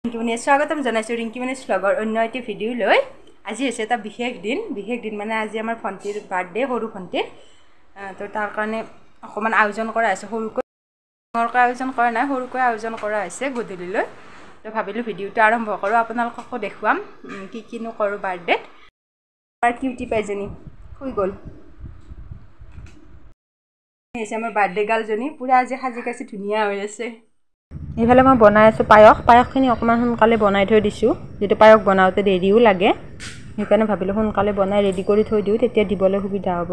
ৰিংকিমণি স্বাগতম জনাইছোঁ ৰিংকিমণি ব্লগৰ অন্য এটি ভিডিঅ' লৈ। আজি হৈছে এটা বিশেষ দিন মানে আজি আমাৰ ভণ্টিৰ বাৰ্থডে, সৰু ভণ্টিৰ। তো তাৰ কাৰণে অকণমান আয়োজন কৰা হৈছে, সৰুকৈ ডাঙৰকৈ আয়োজন কৰা নাই, সৰুকৈ আয়োজন কৰা হৈছে গধূলিলৈ। তো ভাবিলোঁ ভিডিঅ'টো আৰম্ভ কৰোঁ, আপোনালোককো দেখুৱাম কিনো কৰোঁ বাৰ্থডেত। আমাৰ কিউটি পাইজনী শুই গ'ল। হৈছে আমাৰ বাৰ্থডে গাৰ্লজনী, পূৰা আজি সাজি কাচি ধুনীয়া হৈ আছে। এইফালে মই বনাই আছোঁ পায়সখিনি অকণমান সোনকালে বনাই থৈ দিছোঁ, যিটো পায়স বনাওঁতে দেৰিও লাগে, সেইকাৰণে ভাবিলোঁ সোনকালে বনাই ৰেডি কৰি থৈ দিওঁ, তেতিয়া দিবলৈ সুবিধা হ'ব।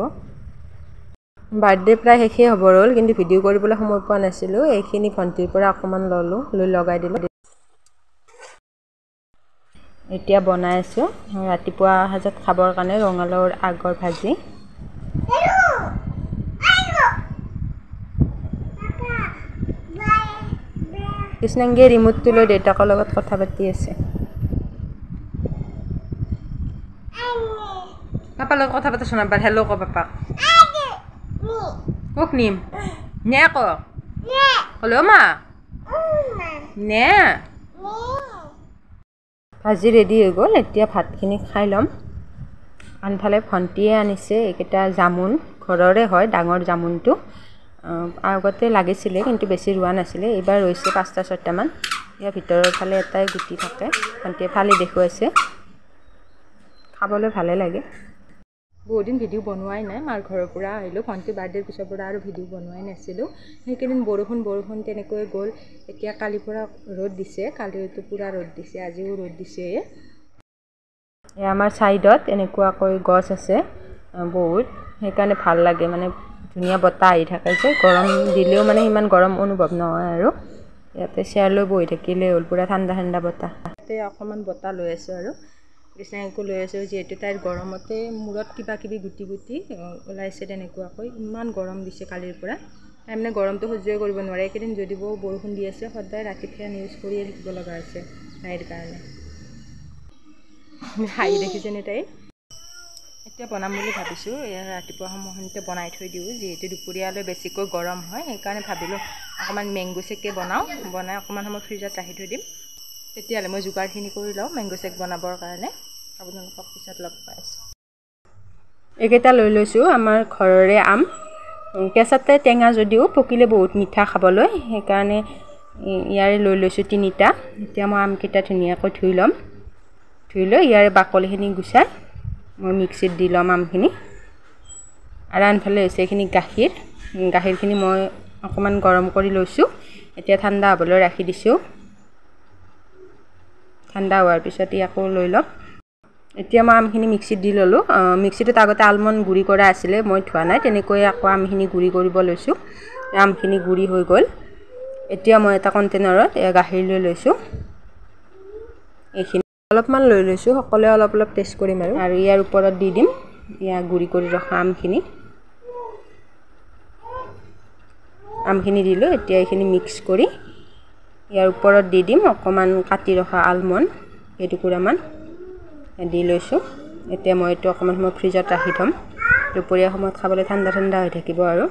বাৰ্থডে প্ৰায় শেষেই হ'ব ৰ'ল, কিন্তু ভিডিঅ' কৰিবলৈ সময় পোৱা নাছিলোঁ। এইখিনি ভণ্টিৰ পৰা অকণমান ল'লোঁ, লৈ লগাই দিলোঁ। এতিয়া বনাই আছোঁ ৰাতিপুৱা সাজত খাবৰ কাৰণে ৰঙালাওৰ আগৰ ভাজি। কৃষ্ণাংগীয়ে ৰিমোটটো লৈ দেউতাকৰ লগত কথা পাতি আছে। পাপাৰ লগত কথা পাতিছ নাবাৰ, হেল্ল' ক পাপাক। কক নিম নে ক হেল্ল' মা নে। ভাজি ৰেডি হৈ গ'ল, এতিয়া ভাতখিনি খাই ল'ম। আনফালে ভণ্টিয়ে আনিছে এইকেইটা জামুন, ঘৰৰে হয় ডাঙৰ জামুনটো। আগতে লাগিছিলে কিন্তু বেছি ৰোৱা নাছিলে, এইবাৰ ৰৈছে 5-6টামান। ইয়াৰ ভিতৰৰ ফালে এটাই গুটি থাকে, ভণ্টিয়ে ফালি দেখুৱাইছে। খাবলৈ ভালে লাগে। বহুদিন ভিডিঅ' বনোৱাই নাই, মাৰ ঘৰৰ পৰা আহিলোঁ। ভণ্টিৰ বাৰ্থডেৰ পিছৰ পৰা আৰু ভিডিঅ' বনোৱাই নাছিলোঁ। সেইকেইদিন বৰষুণ তেনেকৈ গ'ল। এতিয়া কালিৰ পৰা ৰ'দ দিছে, কালিতো পূৰা ৰ'দ দিছে, আজিও ৰ'দ দিছে। আমাৰ ছাইডত এনেকুৱাকৈ গছ আছে বহুত, সেইকাৰণে ভাল লাগে, মানে ধুনীয়া বতাহ আহি থাকে যে, গৰম দিলেও মানে ইমান গৰম অনুভৱ নহয় আৰু। ইয়াতে চেয়াৰ লৈ বহি থাকিলেই হ'ল, পূৰা ঠাণ্ডা বতাহ। তাতে অকণমান বতাহ লৈ আছোঁ আৰু কৃষ্ণাংকো লৈ আছোঁ, যিহেতু তাইৰ গৰমতে মূৰত কিবাকিবি গুটি ওলাইছে তেনেকুৱাকৈ। ইমান গৰম দিছে কালিৰ পৰা, তাই মানে গৰমটো সহ্যই কৰিব নোৱাৰে। এইকেইদিন যদিও বৰষুণ দি আছে, সদায় ৰাতি ফেন ইউজ কৰিয়ে থাকিব লগা হৈছে তাইৰ কাৰণে। হাঁহি দেখিছেনে তাই। এতিয়া বনাম বুলি ভাবিছোঁ, ৰাতিপুৱা সময়খিনিতে বনাই থৈ দিওঁ, যিহেতু দুপৰীয়ালৈ বেছিকৈ গৰম হয়। সেইকাৰণে ভাবিলোঁ অকণমান মেংগো শ্বেকে বনাই অকণমান সময় ফ্ৰিজত ৰাখি থৈ দিম। তেতিয়াহ'লে মই যোগাৰখিনি কৰি লওঁ মেংগো শ্বেক বনাবৰ কাৰণে। আপোনালোকক পিছত লগ পাই আছোঁ। এইকেইটা লৈ লৈছোঁ আমাৰ ঘৰৰে আম, কেঁচাতে টেঙা যদিও পকিলে বহুত মিঠা খাবলৈ, সেইকাৰণে ইয়াৰে লৈ লৈছোঁ 3টা। এতিয়া মই আমকেইটা ধুনীয়াকৈ ধুই ল'ম, ধুই লৈ ইয়াৰে বাকলিখিনি গুচাই মই মিক্সিত দি ল'ম আমখিনি। আৰু আনফালে হৈছে এইখিনি গাখীৰখিনি মই অকণমান গৰম কৰি লৈছোঁ, এতিয়া ঠাণ্ডা হ'বলৈ ৰাখি দিছোঁ। ঠাণ্ডা হোৱাৰ পিছত আকৌ লৈ ল'ম। এতিয়া মই আমখিনি মিক্সিত দি ল'লোঁ। মিক্সিটোত আগতে আলমণ্ড গুড়ি কৰা আছিলে, মই ধোৱা নাই, তেনেকৈ আকৌ আমখিনি গুড়ি কৰিব লৈছোঁ। আমখিনি গুড়ি হৈ গ'ল। এতিয়া মই এটা কণ্টেইনাৰত গাখীৰ লৈ লৈছোঁ। এইখিনি অলপমান লৈ লৈছোঁ, সকলোৱে অলপ টেষ্ট কৰিম আৰু ইয়াৰ ওপৰত দি দিম গুড়ি কৰি ৰখা আমখিনি দিলোঁ। এতিয়া এইখিনি মিক্স কৰি ইয়াৰ ওপৰত দি দিম অকণমান কাটি ৰখা আলমণ্ড কেইটুকুৰামান দি লৈছোঁ। এতিয়া মই এইটো অকণমান সময় ফ্ৰিজত ৰাখি থ'ম, দুপৰীয়া সময়ত খাবলৈ ঠাণ্ডা হৈ থাকিব আৰু।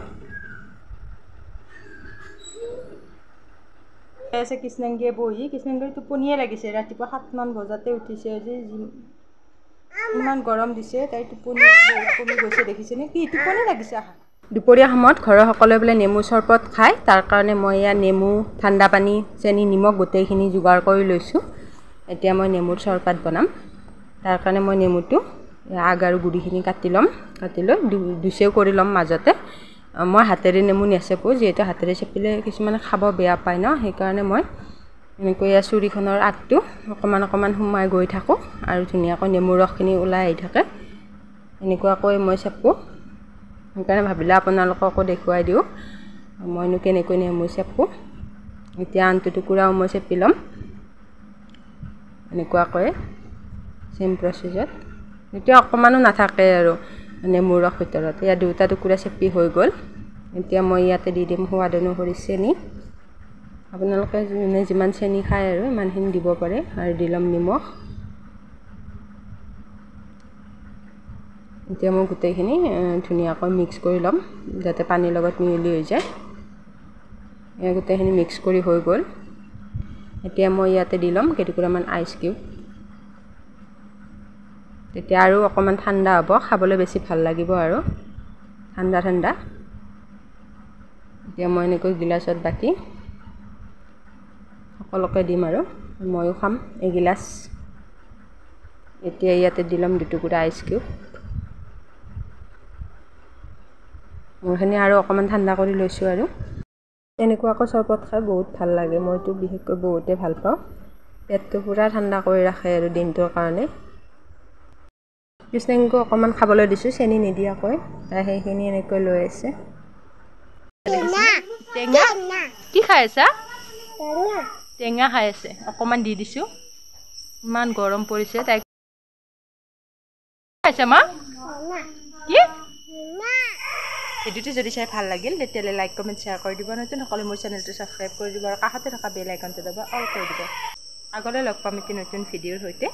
আছে কৃষ্ণাংগীয়ে বহি, কৃষ্ণাংগীৰ টোপনিয়ে লাগিছে, ৰাতিপুৱা 7মান বজাতে উঠিছে। আজি ইমান গৰম দিছে, তাই টোপনি কমি গৈছে, দেখিছেনে কি টোপনি লাগিছে। দুপৰীয়া সময়ত ঘৰৰ সকলোৱে বোলে নেমু চৰবত খায়, তাৰ কাৰণে মই ইয়াত নেমু, ঠাণ্ডা পানী, চেনি, নিমখ গোটেইখিনি যোগাৰ কৰি লৈছোঁ। এতিয়া মই নেমুৰ চৰবত বনাম, তাৰ কাৰণে মই নেমুটো আগ আৰু গুড়িখিনি কাটি লৈ দুচেও কৰি ল'ম মাজতে। মই হাতেৰে নেমু নেচেপোঁ, যিহেতু হাতেৰে চেপিলে কিছুমানে খাব বেয়া পায় ন, সেইকাৰণে মই এনেকৈ চুৰিখনৰ আগটো অকণমান সোমাই গৈ থাকোঁ আৰু ধুনীয়াকৈ নেমুৰ ৰসখিনি ওলাই আহি থাকে, এনেকুৱাকৈ মই চেপোঁ। সেইকাৰণে ভাবিলোঁ আপোনালোককো দেখুৱাই দিওঁ মইনো কেনেকৈ নেমু চেপোঁ। এতিয়া আনটো টুকুৰাও মই চেপি ল'ম এনেকুৱাকৈ চেম প্ৰচেছত। এতিয়া অকণমানো নাথাকে আৰু নেমুৰ ৰস ভিতৰত। ইয়াত 2টা টুকুৰা চেপি হৈ গ'ল। এতিয়া মই ইয়াতে দি দিম সোৱাদ অনুসৰি চেনি। আপোনালোকে যোনে যিমান চেনি খায় আৰু ইমানখিনি দিব পাৰে, আৰু দি ল'ম নিমখ। এতিয়া মই গোটেইখিনি ধুনীয়াকৈ মিক্স কৰি ল'ম, যাতে পানীৰ লগত মিহলি হৈ যায়। গোটেইখিনি মিক্স কৰি হৈ গ'ল। এতিয়া মই ইয়াতে দি ল'ম কেইটুকুৰামান আইচ কিউব। তেতিয়া আৰু অকণমান ঠাণ্ডা হ'ব, খাবলৈ বেছি ভাল লাগিব আৰু ঠাণ্ডা ঠাণ্ডা। এতিয়া মই এনেকৈ গিলাচত বাকি সকলোকে দিম আৰু ময়ো খাম এগিলাচ। এতিয়া ইয়াতে দি ল'ম 2 টুকুৰা আইচ কিউব। মোৰখিনি আৰু অকণমান ঠাণ্ডা কৰি লৈছোঁ আৰু এনেকুৱাকৈ চৰবত খাই বহুত ভাল লাগে। মইতো বিশেষকৈ বহুতেই ভাল পাওঁ। পেটটো পূৰা ঠাণ্ডা কৰি ৰাখে আৰু দিনটোৰ কাৰণে। কৃষ্ণাংকো অকণমান খাবলৈ দিছোঁ চেনি নিদিয়াকৈ, তাই সেইখিনি এনেকৈ লৈ আছে। টেঙা কি খাই আছা? টেঙা খাই আছে, অকণমান দি দিছোঁ। ইমান গৰম পৰিছে। তাই খাইছে মা কি? ভিডিঅ'টো যদি চাই ভাল লাগিল তেতিয়াহ'লে লাইক কমেণ্ট শ্বেয়াৰ কৰি দিব। নতুন সকলে মোৰ চেনেলটো ছাবস্ক্ৰাইব কৰি দিব আৰু কাষতে থকা বেল আইকনটো দবাই অল কৰি দিব। আগলৈ লগ পাম এটি নতুন ভিডিঅ'ৰ সৈতে।